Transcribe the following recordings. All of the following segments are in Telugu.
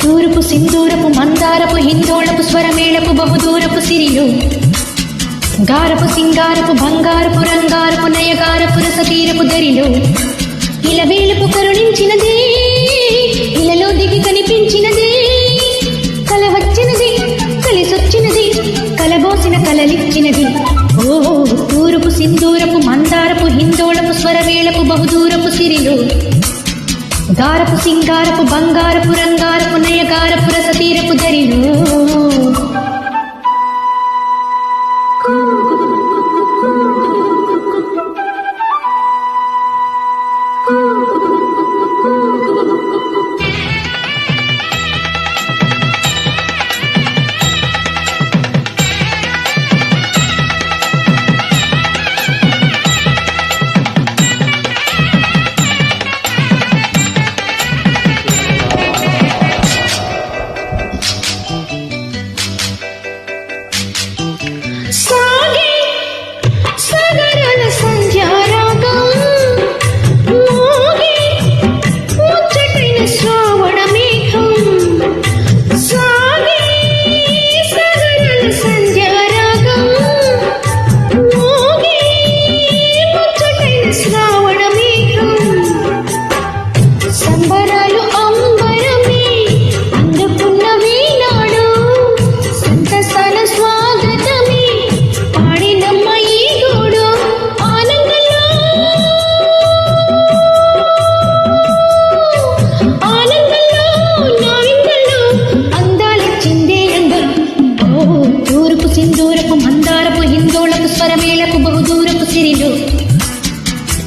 తూర్పు సింధూరపు మందారపు హిందోళపు స్వరమేళపు బహుదూరపు సిరిలు గారపు సింగారపు బంగారపు రంగారపు నయగారపు రసతీరపు దరిలో ఇలవేలుపు కరుణించినదే ఇలలో దిగి కనిపించినదే కల వచ్చినది కలిసొచ్చినది కలబోసిన కలలిచ్చినది ఓ తూర్పు సింధూరపు మందారపు హిందోళపు స్వరవేళపు బహుదూరపు సిరిలు గారపు సింగారపు బంగారపు రంగారపు నయగారపు రసతీరపు దరిలో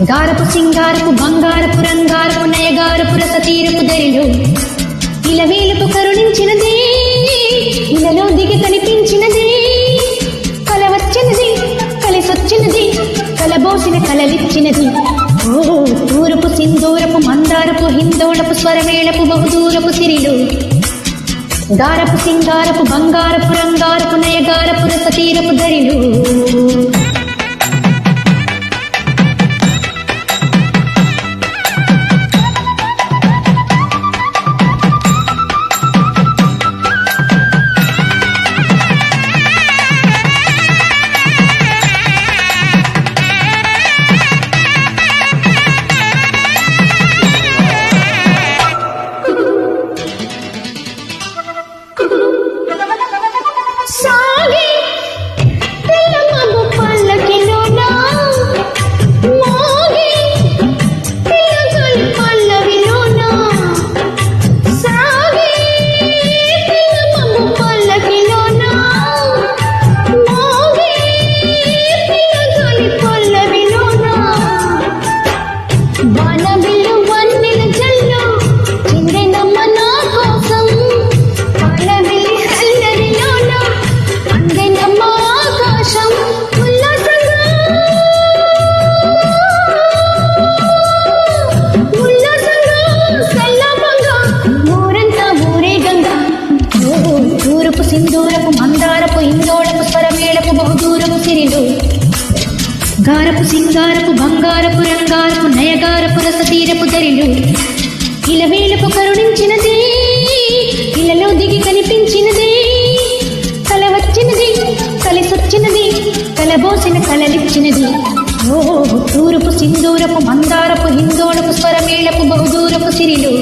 గారపు సింగారపు బంగారపు రంగారపు నయగారపు రసతీరపు దరిలో ఇలవేలుపు కరుణించినదే ఇలలో దిగి కనిపించినదే కల వచ్చినది కలిసొచ్చినది కలబోసిన కలలిచ్చినది ఓ తూర్పు సింధూరపు మందారపు హిందోళపు స్వరవేళపు బహుదూరపు సిరిలు గారపు సింగారపు బంగారపు రంగారపు నయగారపు రసతీరపు దరిలో సింధూరపు మందారపు ఇందోళపు స్వరమేళపు బహుదూరపు సిరిలు గారపు సింగారపు బంగారపు రంగారపు నయగారపు రసతీరపు దరిలు ఇలవేలుపు కరుణించినదే ఇలలో దిగి కనిపించినదే కల వచ్చినది కలిసొచ్చినది కలబోసిన కలలిచ్చినది ఓ తూర్పు సింధూరపు మందారపు హిందోళపు స్వరమేళపు బహుదూరపు సిరిలు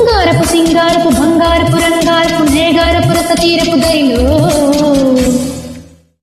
గారపు సింగారపు బంగారపు రంగారపు నయగారపు రసతీరపు దరిలో